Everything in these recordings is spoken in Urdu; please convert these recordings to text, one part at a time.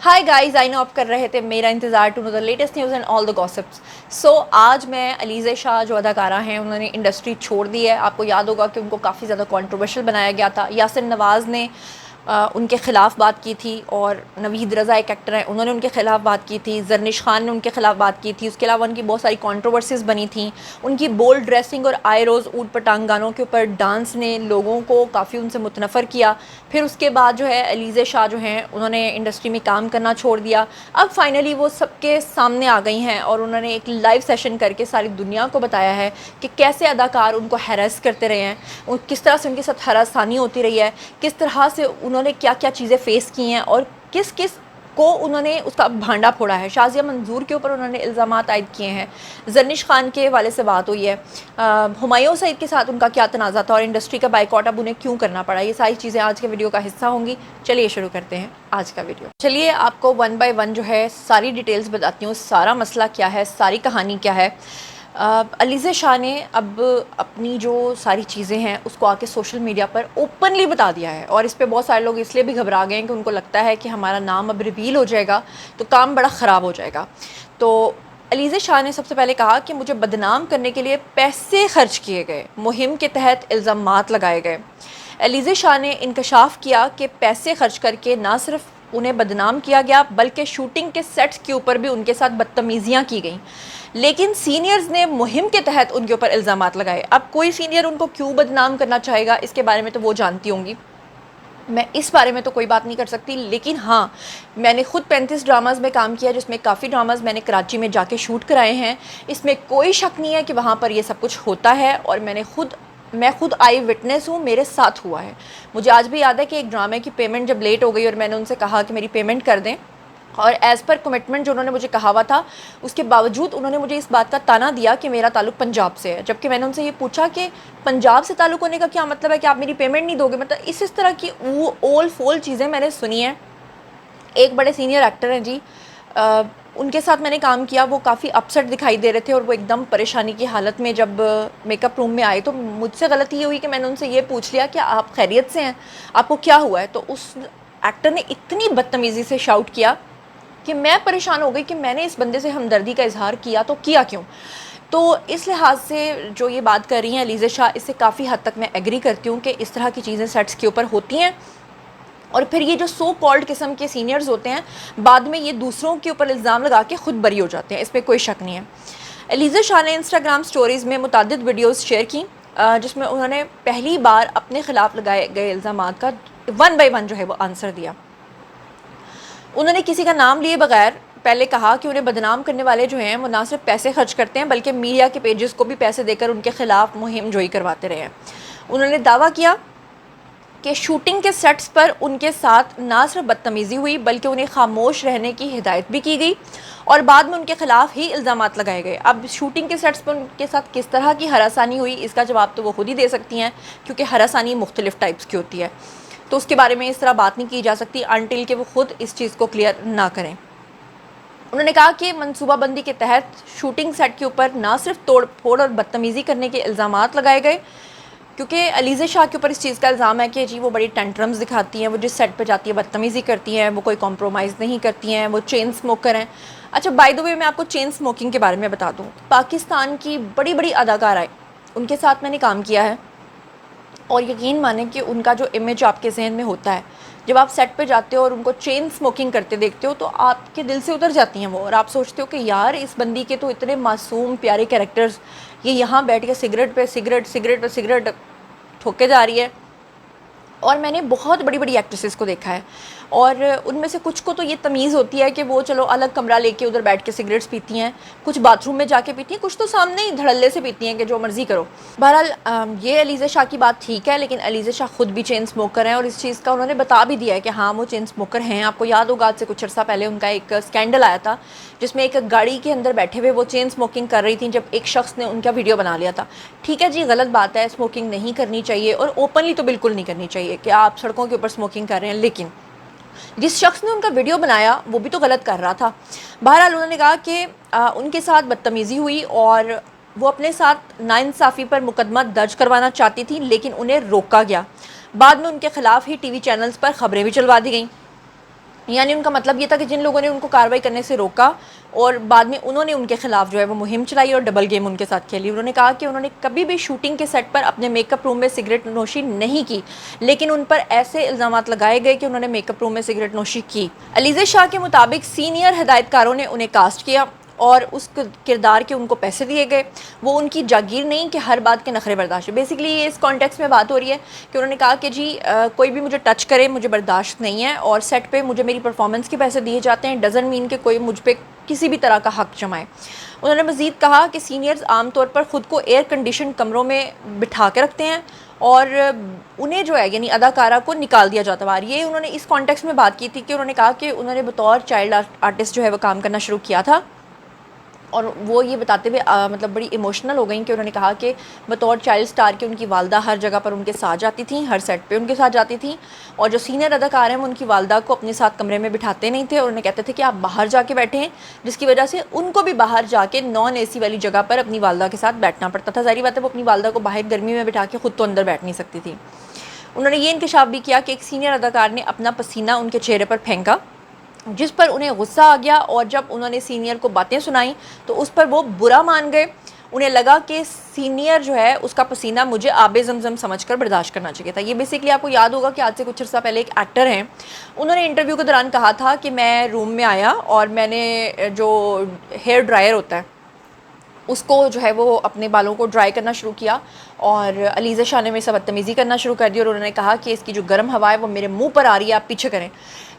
ہائی گائز، آئی نو آپ کر رہے تھے میرا انتظار to know the latest news and all the gossips. So آج میں علیزہ شاہ جو اداکارہ ہیں انہوں نے انڈسٹری چھوڑ دی ہے. آپ کو یاد ہوگا کہ ان کو کافی زیادہ کنٹروورشل بنایا گیا تھا. یاسر نواز نے ان کے خلاف بات کی تھی، اور نوید رضا ایک ایکٹر ہیں انہوں نے ان کے خلاف بات کی تھی. زرنش خان نے ان کے خلاف بات کی تھی. اس کے علاوہ ان کی بہت ساری کنٹروورسیز بنی تھیں. ان کی بولڈ ڈریسنگ اور آئے روز اوٹ پٹانگ گانوں کے اوپر ڈانس نے لوگوں کو کافی ان سے متنفر کیا. پھر اس کے بعد جو ہے علیزہ شاہ جو ہیں انہوں نے انڈسٹری میں کام کرنا چھوڑ دیا. اب فائنلی وہ سب کے سامنے آ گئی ہیں اور انہوں نے ایک لائیو سیشن کر کے ساری دنیا کو بتایا ہے کہ کیسے اداکار ان کو ہیریس کرتے رہے ہیں، کس طرح سے ان کے ساتھ ہراسانی ہوتی رہی ہے، کس طرح سے انہوں نے کیا کیا چیزیں فیس کی ہیں، اور کس کس کو انہوں نے اس کا بھانڈا پھوڑا ہے. شازیہ منظور کے اوپر انہوں نے الزامات عائد کیے ہیں. زرنش خان کے والے سے بات ہوئی ہے. ہمایوں سعید کے ساتھ ان کا کیا تنازع تھا اور انڈسٹری کا بائیکاٹ اب انہیں کیوں کرنا پڑا. یہ ساری چیزیں آج کے ویڈیو کا حصہ ہوں گی. چلیے شروع کرتے ہیں آج کا ویڈیو. چلیے آپ کو ون بائی ون جو ہے ساری ڈیٹیلز بتاتی ہوں، سارا مسئلہ کیا ہے، ساری کہانی کیا ہے. علیزہ شاہ نے اب اپنی جو ساری چیزیں ہیں اس کو آ کے سوشل میڈیا پر اوپنلی بتا دیا ہے، اور اس پہ بہت سارے لوگ اس لیے بھی گھبرا گئے ہیں کہ ان کو لگتا ہے کہ ہمارا نام اب ریویل ہو جائے گا تو کام بڑا خراب ہو جائے گا. تو علیزہ شاہ نے سب سے پہلے کہا کہ مجھے بدنام کرنے کے لیے پیسے خرچ کیے گئے، مہم کے تحت الزامات لگائے گئے. علیزہ شاہ نے انکشاف کیا کہ پیسے خرچ کر کے نہ صرف انہیں بدنام کیا گیا بلکہ شوٹنگ کے سیٹس کے اوپر بھی ان کے ساتھ بدتمیزیاں کی گئیں. لیکن سینئرز نے مہم کے تحت ان کے اوپر الزامات لگائے. اب کوئی سینئر ان کو کیوں بدنام کرنا چاہے گا اس کے بارے میں تو وہ جانتی ہوں گی، میں اس بارے میں تو کوئی بات نہیں کر سکتی. لیکن ہاں، میں نے خود 35 ڈراماز میں کام کیا، جس میں کافی ڈراماز میں نے کراچی میں جا کے شوٹ کرائے ہیں. اس میں کوئی شک نہیں ہے کہ وہاں پر یہ سب کچھ ہوتا ہے، اور میں خود آئی وٹنس ہوں، میرے ساتھ ہوا ہے. مجھے آج بھی یاد ہے کہ ایک ڈرامے کی پیمنٹ جب لیٹ ہو گئی اور میں نے ان سے کہا کہ میری پیمنٹ کر دیں، اور ایز پر کمٹمنٹ جو انہوں نے مجھے کہا ہوا تھا اس کے باوجود انہوں نے مجھے اس بات کا تانا دیا کہ میرا تعلق پنجاب سے ہے. جبکہ میں نے ان سے یہ پوچھا کہ پنجاب سے تعلق ہونے کا کیا مطلب ہے کہ آپ میری پیمنٹ نہیں دو گے. مطلب اس طرح کی وہ اول فول چیزیں میں نے سنی ہیں. ایک بڑے سینئر ایکٹر ہیں جی، ان کے ساتھ میں نے کام کیا. وہ کافی اپسٹ دکھائی دے رہے تھے اور وہ ایک دم پریشانی کی حالت میں جب میک اپ روم میں آئے تو مجھ سے غلطی یہ ہوئی کہ میں نے ان سے یہ پوچھ لیا کہ آپ خیریت سے ہیں، آپ کو کیا ہوا ہے. تو اس ایکٹر نے اتنی بدتمیزی سے شاؤٹ کیا کہ میں پریشان ہو گئی کہ میں نے اس بندے سے ہمدردی کا اظہار کیا تو کیا کیوں. تو اس لحاظ سے جو یہ بات کر رہی ہیں علیزہ شاہ، اس سے کافی حد تک میں ایگری کرتی ہوں کہ اس طرح کی چیزیں سیٹس کے اوپر ہوتی ہیں. اور پھر یہ جو سو کالڈ قسم کے سینئرز ہوتے ہیں بعد میں یہ دوسروں کے اوپر الزام لگا کے خود بری ہو جاتے ہیں، اس پہ کوئی شک نہیں ہے. علیزہ شاہ نے انسٹاگرام سٹوریز میں متعدد ویڈیوز شیئر کی جس میں انہوں نے پہلی بار اپنے خلاف لگائے گئے الزامات کا ون بائی ون جو ہے وہ آنسر دیا. انہوں نے کسی کا نام لیے بغیر پہلے کہا کہ انہیں بدنام کرنے والے جو ہیں وہ نہ صرف پیسے خرچ کرتے ہیں بلکہ میڈیا کے پیجز کو بھی پیسے دے کر ان کے خلاف مہم جوئی کرواتے رہے ہیں. انہوں نے دعویٰ کیا کہ شوٹنگ کے سیٹس پر ان کے ساتھ نہ صرف بدتمیزی ہوئی بلکہ انہیں خاموش رہنے کی ہدایت بھی کی گئی، اور بعد میں ان کے خلاف ہی الزامات لگائے گئے. اب شوٹنگ کے سیٹس پر ان کے ساتھ کس طرح کی ہراسانی ہوئی اس کا جواب تو وہ خود ہی دے سکتی ہیں، کیونکہ ہراسانی مختلف ٹائپس کی ہوتی ہے. تو اس کے بارے میں اس طرح بات نہیں کی جا سکتی انٹل کہ وہ خود اس چیز کو کلیئر نہ کریں. انہوں نے کہا کہ منصوبہ بندی کے تحت شوٹنگ سیٹ کے اوپر نہ صرف توڑ پھوڑ اور بدتمیزی کرنے کے الزامات لگائے گئے، کیونکہ علیزہ شاہ کے اوپر اس چیز کا الزام ہے کہ جی وہ بڑی ٹینٹرمز دکھاتی ہیں، وہ جس سیٹ پہ جاتی ہے بدتمیزی کرتی ہیں، وہ کوئی کمپرومائز نہیں کرتی ہیں، وہ چین سموکر ہیں. اچھا، بائی دا وے میں آپ کو چین سموکنگ کے بارے میں بتا دوں. پاکستان کی بڑی بڑی اداکارائیں ان کے ساتھ میں نے کام کیا ہے، اور یقین مانیں کہ ان کا جو امیج آپ کے ذہن میں ہوتا ہے جب آپ سیٹ پہ جاتے ہو اور ان کو چین سموکنگ کرتے دیکھتے ہو تو آپ کے دل سے اتر جاتی ہیں وہ، اور آپ سوچتے ہو کہ یار اس بندی کے تو اتنے معصوم پیارے کیریکٹرز، یہ یہاں بیٹھ کے سگریٹ پہ سگریٹ ٹھوکے جا رہی ہے. اور میں نے بہت بڑی بڑی ایکٹریسز کو دیکھا ہے، اور ان میں سے کچھ کو تو یہ تمیز ہوتی ہے کہ وہ چلو الگ کمرہ لے کے ادھر بیٹھ کے سگریٹس پیتی ہیں، کچھ باتھ روم میں جا کے پیتی ہیں، کچھ تو سامنے ہی دھڑلے سے پیتی ہیں کہ جو مرضی کرو. بہرحال یہ علیزہ شاہ کی بات ٹھیک ہے، لیکن علیزہ شاہ خود بھی چین سموکر ہیں، اور اس چیز کا انہوں نے بتا بھی دیا ہے کہ ہاں وہ چین سموکر ہیں. آپ کو یاد ہوگا آج سے کچھ عرصہ پہلے ان کا ایک اسکینڈل آیا تھا جس میں ایک گاڑی کے اندر بیٹھے ہوئے وہ چین سموکنگ کر رہی تھیں جب ایک شخص نے ان کا ویڈیو بنا لیا تھا. ٹھیک ہے جی، غلط بات ہے، سموکنگ نہیں کرنی چاہیے، اور اوپنلی تو بالکل نہیں کرنی چاہیے کہ آپ سڑکوں کے اوپر سموکنگ کر رہے ہیں، لیکن جس شخص نے ان کا ویڈیو بنایا وہ بھی تو غلط کر رہا تھا. بہرحال انہوں نے کہا کہ ان کے ساتھ بدتمیزی ہوئی اور وہ اپنے ساتھ ناانصافی پر مقدمہ درج کروانا چاہتی تھی، لیکن انہیں روکا گیا. بعد میں ان کے خلاف ہی ٹی وی چینلز پر خبریں بھی چلوا دی گئیں. یعنی ان کا مطلب یہ تھا کہ جن لوگوں نے ان کو کارروائی کرنے سے روکا اور بعد میں انہوں نے ان کے خلاف جو ہے وہ مہم چلائی اور ڈبل گیم ان کے ساتھ کھیلی. انہوں نے کہا کہ انہوں نے کبھی بھی شوٹنگ کے سیٹ پر اپنے میک اپ روم میں سگریٹ نوشی نہیں کی, لیکن ان پر ایسے الزامات لگائے گئے کہ انہوں نے میک اپ روم میں سگریٹ نوشی کی. علیزہ شاہ کے مطابق سینئر ہدایت کاروں نے انہیں کاسٹ کیا اور اس کردار کے ان کو پیسے دیے گئے. وہ ان کی جاگیر نہیں کہ ہر بات کے نخرے برداشت ہے. بیسیکلی یہ اس کانٹیکس میں بات ہو رہی ہے کہ انہوں نے کہا کہ جی کوئی بھی مجھے ٹچ کرے مجھے برداشت نہیں ہے, اور سیٹ پہ مجھے میری پرفارمنس کے پیسے دیے جاتے ہیں, ڈزنٹ مین کہ کوئی مجھ پہ کسی بھی طرح کا حق جمائے. انہوں نے مزید کہا کہ سینئرز عام طور پر خود کو ایئر کنڈیشن کمروں میں بٹھا کے رکھتے ہیں اور انہیں جو ہے یعنی اداکارہ کو نکال دیا جاتا ہے. یہ انہوں نے اس کانٹیکس میں بات کی تھی کہ انہوں نے کہا کہ انہوں نے بطور چائلڈ آرٹسٹ جو ہے وہ کام کرنا شروع کیا تھا, اور وہ یہ بتاتے ہوئے مطلب بڑی ایموشنل ہو گئیں کہ انہوں نے کہا کہ بطور چائلڈ سٹار کے ان کی والدہ ہر جگہ پر ان کے ساتھ جاتی تھیں, ہر سیٹ پہ ان کے ساتھ جاتی تھیں, اور جو سینئر اداکار ہیں وہ ان کی والدہ کو اپنے ساتھ کمرے میں بٹھاتے نہیں تھے, اور انہیں کہتے تھے کہ آپ باہر جا کے بیٹھیں, جس کی وجہ سے ان کو بھی باہر جا کے نان اے سی والی جگہ پر اپنی والدہ کے ساتھ بیٹھنا پڑتا تھا. ظاہری بات ہے وہ اپنی والدہ کو باہر گرمی میں بٹھا کے خود تو اندر بیٹھ نہیں سکتی تھی. انہوں نے یہ انکشاف بھی کیا کہ ایک سینئر اداکار نے اپنا پسینہ ان کے چہرے پر پھینکا, جس پر انہیں غصہ آ گیا, اور جب انہوں نے سینئر کو باتیں سنائیں تو اس پر وہ برا مان گئے. انہیں لگا کہ سینئر جو ہے اس کا پسینہ مجھے آب زمزم سمجھ کر برداشت کرنا چاہیے تھا. یہ بیسیکلی آپ کو یاد ہوگا کہ آج سے کچھ عرصہ پہلے ایک ایکٹر ہیں, انہوں نے انٹرویو کے دوران کہا تھا کہ میں روم میں آیا اور میں نے جو ہیئر ڈرائر ہوتا ہے اس کو جو ہے وہ اپنے بالوں کو ڈرائی کرنا شروع کیا, اور علیزہ شاہ نے میرے سے بدتمیزی کرنا شروع کر دی, اور انہوں نے کہا کہ اس کی جو گرم ہوا ہے وہ میرے منہ پر آ رہی ہے, آپ پیچھے کریں.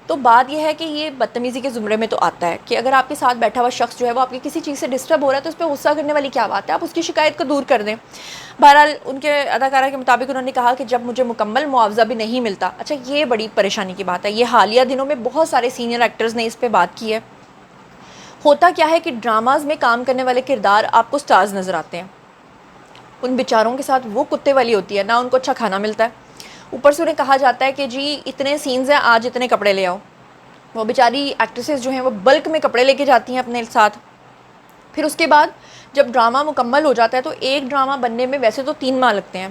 تو بات یہ ہے کہ یہ بدتمیزی کے زمرے میں تو آتا ہے کہ اگر آپ کے ساتھ بیٹھا ہوا شخص جو ہے وہ آپ کی کسی چیز سے ڈسٹرب ہو رہا ہے تو اس پہ غصہ کرنے والی کیا بات ہے, آپ اس کی شکایت کو دور کر دیں. بہرحال ان کے اداکارہ کے مطابق انہوں نے کہا کہ جب مجھے مکمل معاوضہ بھی نہیں ملتا. اچھا یہ بڑی پریشانی کی بات ہے, یہ حالیہ دنوں میں بہت سارے سینئر ایکٹرز نے اس پہ بات کی ہے. ہوتا کیا ہے کہ ڈراماز میں کام کرنے والے کردار آپ کو سٹارز نظر آتے ہیں, ان بیچاروں کے ساتھ وہ کتے والی ہوتی ہے, نہ ان کو اچھا کھانا ملتا ہے, اوپر سے انہیں کہا جاتا ہے کہ جی اتنے سینز ہیں آج اتنے کپڑے لے آؤ. وہ بیچاری ایکٹریسز جو ہیں وہ بلک میں کپڑے لے کے جاتی ہیں اپنے ساتھ. پھر اس کے بعد جب ڈرامہ مکمل ہو جاتا ہے تو ایک ڈرامہ بننے میں ویسے تو 3 ماہ لگتے ہیں,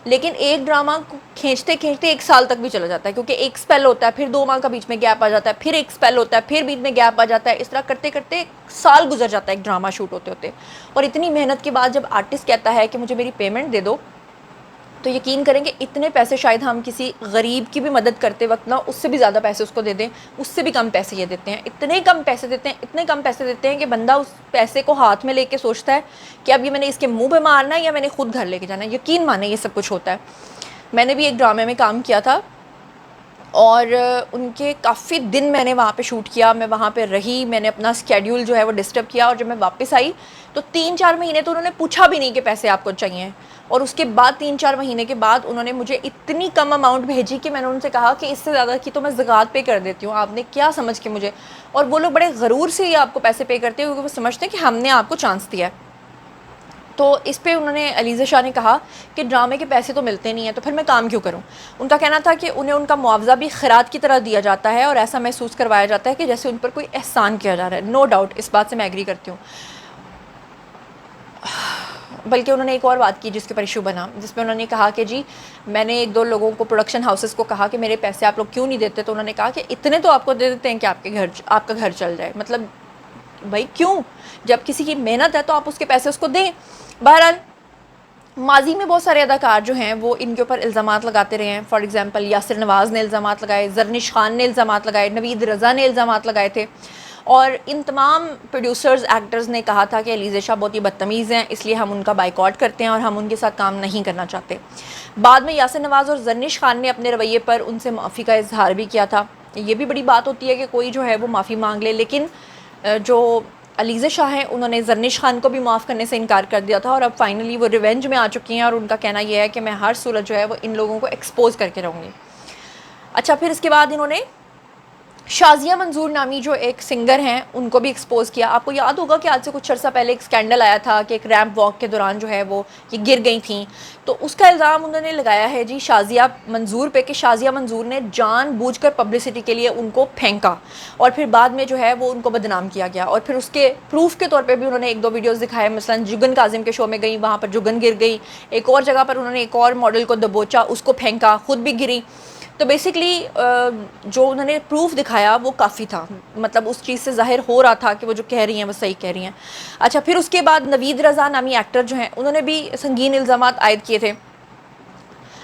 لیکن ایک ڈرامہ کو کھینچتے کھینچتے 1 سال تک بھی چلا جاتا ہے, کیونکہ ایک سپیل ہوتا ہے, پھر 2 ماہ کا بیچ میں گیپ آ جاتا ہے, پھر ایک سپیل ہوتا ہے, پھر بیچ میں گیپ آ جاتا ہے. اس طرح کرتے کرتے 1 سال گزر جاتا ہے ایک ڈرامہ شوٹ ہوتے ہوتے. اور اتنی محنت کے بعد جب آرٹسٹ کہتا ہے کہ مجھے میری پیمنٹ دے دو, تو یقین کریں کہ اتنے پیسے شاید ہم کسی غریب کی بھی مدد کرتے وقت نا اس سے بھی زیادہ پیسے اس کو دے دیں, اس سے بھی کم پیسے یہ دیتے ہیں. اتنے کم پیسے دیتے ہیں کہ بندہ اس پیسے کو ہاتھ میں لے کے سوچتا ہے کہ اب یہ میں نے اس کے منہ پہ مارنا ہے یا میں نے خود گھر لے کے جانا ہے. یقین مانے یہ سب کچھ ہوتا ہے. میں نے بھی ایک ڈرامے میں کام کیا تھا اور ان کے کافی دن میں نے وہاں پہ شوٹ کیا, میں وہاں پہ رہی, میں نے اپنا اسکیڈیول جو ہے وہ ڈسٹرب کیا, اور جب میں واپس آئی تو 3-4 مہینے تو انہوں نے پوچھا بھی نہیں کہ پیسے آپ کو چاہیے. اور اس کے بعد 3-4 مہینے کے بعد انہوں نے مجھے اتنی کم اماؤنٹ بھیجی کہ میں نے ان سے کہا کہ اس سے زیادہ کی تو میں زکوٰۃ پے کر دیتی ہوں, آپ نے کیا سمجھ کے مجھے. اور وہ لوگ بڑے غرور سے ہی آپ کو پیسے پے کرتے ہیں کیونکہ وہ سمجھتے ہیں کہ ہم نے آپ کو چانس دیا ہے. تو اس پہ انہوں نے علیزہ شاہ نے کہا کہ ڈرامے کے پیسے تو ملتے نہیں ہیں تو پھر میں کام کیوں کروں. ان کا کہنا تھا کہ انہیں ان کا معاوضہ بھی خیرات کی طرح دیا جاتا ہے اور ایسا محسوس کروایا جاتا ہے کہ جیسے ان پر کوئی احسان کیا جا رہا ہے. نو ڈاؤٹ اس بات سے میں ایگری کرتی ہوں. بلکہ انہوں نے ایک اور بات کی جس کے پر ایشو بنا, جس میں انہوں نے کہا کہ جی میں نے 1-2 لوگوں کو پروڈکشن ہاؤسز کو کہا کہ میرے پیسے آپ لوگ کیوں نہیں دیتے, تو انہوں نے کہا کہ اتنے تو آپ کو دے دیتے ہیں کہ آپ کا گھر چل جائے. مطلب بھائی کیوں, جب کسی کی محنت ہے تو آپ اس کے پیسے اس کو دیں. بہرحال ماضی میں بہت سارے اداکار جو ہیں وہ ان کے اوپر الزامات لگاتے رہے ہیں. فار ایگزامپل یاسر نواز نے الزامات لگائے, زرنش خان نے الزامات لگائے, نوید رضا نے الزامات لگائے تھے, اور ان تمام پروڈیوسرز ایکٹرز نے کہا تھا کہ علیزہ شاہ بہت ہی بدتمیز ہیں, اس لیے ہم ان کا بائیکاٹ کرتے ہیں اور ہم ان کے ساتھ کام نہیں کرنا چاہتے. بعد میں یاسر نواز اور زرنش خان نے اپنے رویے پر ان سے معافی کا اظہار بھی کیا تھا. یہ بھی بڑی بات ہوتی ہے کہ کوئی جو ہے وہ معافی مانگ لے, لیکن جو علیزہ شاہ ہیں انہوں نے زرنش خان کو بھی معاف کرنے سے انکار کر دیا تھا, اور اب فائنلی وہ ریونج میں آ چکی ہیں, اور ان کا کہنا یہ ہے کہ میں ہر صورت جو ہے وہ ان لوگوں کو ایکسپوز کر کے رہوں گی. اچھا پھر اس کے بعد انہوں نے شازیہ منظور نامی جو ایک سنگر ہیں ان کو بھی ایکسپوز کیا. آپ کو یاد ہوگا کہ آج سے کچھ عرصہ پہلے ایک سکینڈل آیا تھا کہ ایک ریمپ واک کے دوران جو ہے وہ یہ گر گئی تھیں, تو اس کا الزام انہوں نے لگایا ہے جی شازیہ منظور پہ کہ شازیہ منظور نے جان بوجھ کر پبلسٹی کے لیے ان کو پھینکا, اور پھر بعد میں جو ہے وہ ان کو بدنام کیا گیا. اور پھر اس کے پروف کے طور پہ بھی انہوں نے 1-2 ویڈیوز دکھائے, مثلا جگن کاظم کے شو میں گئی, وہاں پر جگن گر گئی. ایک اور جگہ پر انہوں نے ایک اور ماڈل کو دبوچا, اس کو پھینکا, خود بھی گری. تو بیسکلی جو انہوں نے پروف دکھایا وہ کافی تھا، مطلب اس چیز سے ظاہر ہو رہا تھا کہ وہ جو کہہ رہی ہیں وہ صحیح کہہ رہی ہیں. اچھا پھر اس کے بعد نوید رضا نامی ایکٹر جو ہیں انہوں نے بھی سنگین الزامات عائد کیے تھے.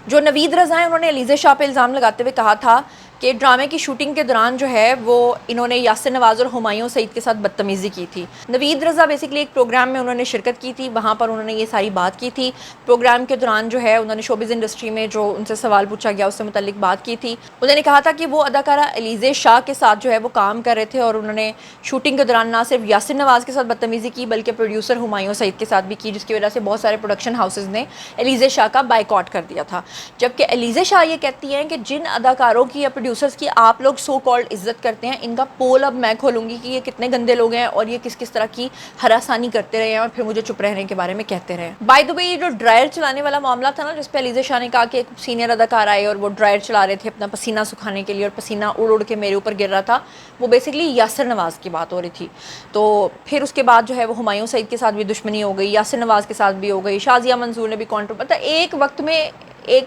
جو نوید رضا ہیں انہوں نے علیزہ شاہ پہ الزام لگاتے ہوئے کہا تھا کہ ڈرامے کی شوٹنگ کے دوران جو ہے وہ انہوں نے یاسر نواز اور ہمایوں سعید کے ساتھ بدتمیزی کی تھی. نوید رضا بیسکلی ایک پروگرام میں انہوں نے شرکت کی تھی، وہاں پر انہوں نے یہ ساری بات کی تھی. پروگرام کے دوران جو ہے انہوں نے شوبز انڈسٹری میں جو ان سے سوال پوچھا گیا اس سے متعلق بات کی تھی. انہوں نے کہا تھا کہ وہ اداکارہ علیزہ شاہ کے ساتھ جو ہے وہ کام کر رہے تھے اور انہوں نے شوٹنگ کے دوران نہ صرف یاسر نواز کے ساتھ بدتمیزی کی بلکہ پروڈیوسر ہمایوں سعید کے ساتھ بھی کی، جس کی وجہ سے بہت سارے پروڈکشن ہاؤسز نے علیزہ شاہ کا بائیکاٹ کر دیا تھا. جبکہ علیزہ شاہ یہ کہتی ہیں کہ جن اداکاروں کی یا پروڈیوسرز کی آپ لوگ سو کالڈ عزت کرتے ہیں، ان کا پول اب میں کھولوں گی کہ یہ کتنے گندے لوگ ہیں اور یہ کس کس طرح کی ہراسانی کرتے رہے ہیں اور پھر مجھے چپ رہنے کے بارے میں کہتے رہے. بائی دی وے یہ جو ڈرائر چلانے والا معاملہ تھا نا، جس پہ علیزہ شاہ نے کہا کہ ایک سینئر اداکار آئے اور وہ ڈرائر چلا رہے تھے اپنا پسینہ سکھانے کے لیے اور پسینہ اڑ اڑ کے میرے اوپر گر رہا تھا، وہ بیسکلی یاسر نواز کی بات ہو رہی تھی. تو پھر اس کے بعد جو ہے وہ ہمایوں سعید کے ساتھ بھی دشمنی ہو گئی، یاسر نواز کے ساتھ بھی ہو گئی، شازیہ منصور نے بھی مطلب ایک وقت میں ایک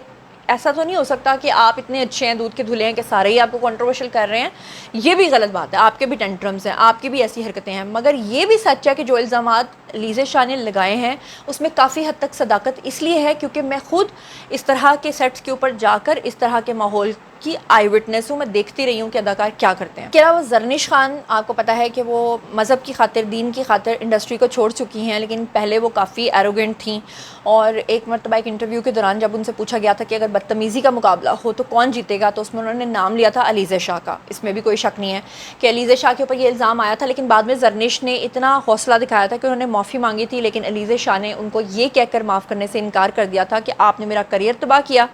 ایسا تو نہیں ہو سکتا کہ آپ اتنے اچھے ہیں دودھ کے دھلے ہیں کہ سارے ہی آپ کو کنٹروورشل کر رہے ہیں. یہ بھی غلط بات ہے، آپ کے بھی ٹینٹرمز ہیں، آپ کی بھی ایسی حرکتیں ہیں، مگر یہ بھی سچ ہے کہ جو الزامات علیزہ شاہ نے لگائے ہیں اس میں کافی حد تک صداقت اس لیے ہے کیونکہ میں خود اس طرح کے سیٹس کے اوپر جا کر اس طرح کے ماحول کی آئی وٹنس ہوں، میں دیکھتی رہی ہوں کہ اداکار کیا کرتے ہیں. اس کے علاوہ زرنش خان، آپ کو پتہ ہے کہ وہ مذہب کی خاطر، دین کی خاطر انڈسٹری کو چھوڑ چکی ہیں، لیکن پہلے وہ کافی ایروگنٹ تھیں. اور ایک مرتبہ ایک انٹرویو کے دوران جب ان سے پوچھا گیا تھا کہ اگر بدتمیزی کا مقابلہ ہو تو کون جیتے گا، تو اس میں انہوں نے نام لیا تھا علیزہ شاہ کا. اس میں بھی کوئی شک نہیں ہے کہ علیزہ شاہ کے اوپر یہ الزام آیا تھا، لیکن بعد میں زرنش نے اتنا حوصلہ دکھایا تھا کہ انہوں نے معافی مانگی تھی، لیکن علیزہ شاہ نے ان کو یہ کہہ کر معاف کرنے سے انکار کر دیا تھا کہ آپ نے میرا کریئر تباہ کیا،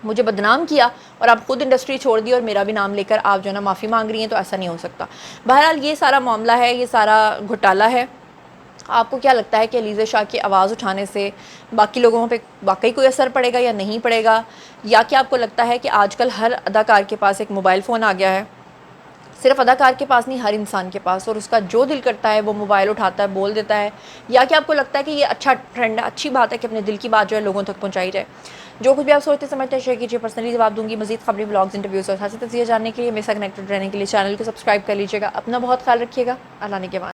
مجھے بدنام کیا اور آپ خود انڈسٹری چھوڑ دی اور میرا بھی نام لے کر آپ جو ہے نا معافی مانگ رہی ہیں، تو ایسا نہیں ہو سکتا. بہرحال یہ سارا معاملہ ہے، یہ سارا گھوٹالہ ہے. آپ کو کیا لگتا ہے کہ علیزہ شاہ کی آواز اٹھانے سے باقی لوگوں پہ واقعی کوئی اثر پڑے گا یا نہیں پڑے گا، یا کہ آپ کو لگتا ہے کہ آج کل ہر اداکار کے پاس ایک موبائل فون آ گیا ہے؟ صرف اداکار کے پاس نہیں، ہر انسان کے پاس، اور اس کا جو دل کرتا ہے وہ موبائل اٹھاتا ہے، بول دیتا ہے. یا کہ آپ کو لگتا ہے کہ یہ اچھا ٹرینڈ ہے، اچھی بات ہے کہ اپنے دل کی بات جو ہے لوگوں تک پہنچائی جائے؟ جو کچھ بھی آپ سوچتے سمجھتے ہیں شیئر کیجیے، پرسنلی جواب دوں گی. مزید خبریں، بلاگز، انٹرویوز اور خاصی تجزیے جاننے کے لیے میرے ساتھ کنیکٹڈ رہنے کے لیے چینل کو سبسکرائب کر لیجیے گا. اپنا بہت خیال رکھیے گا. اللہ نے کے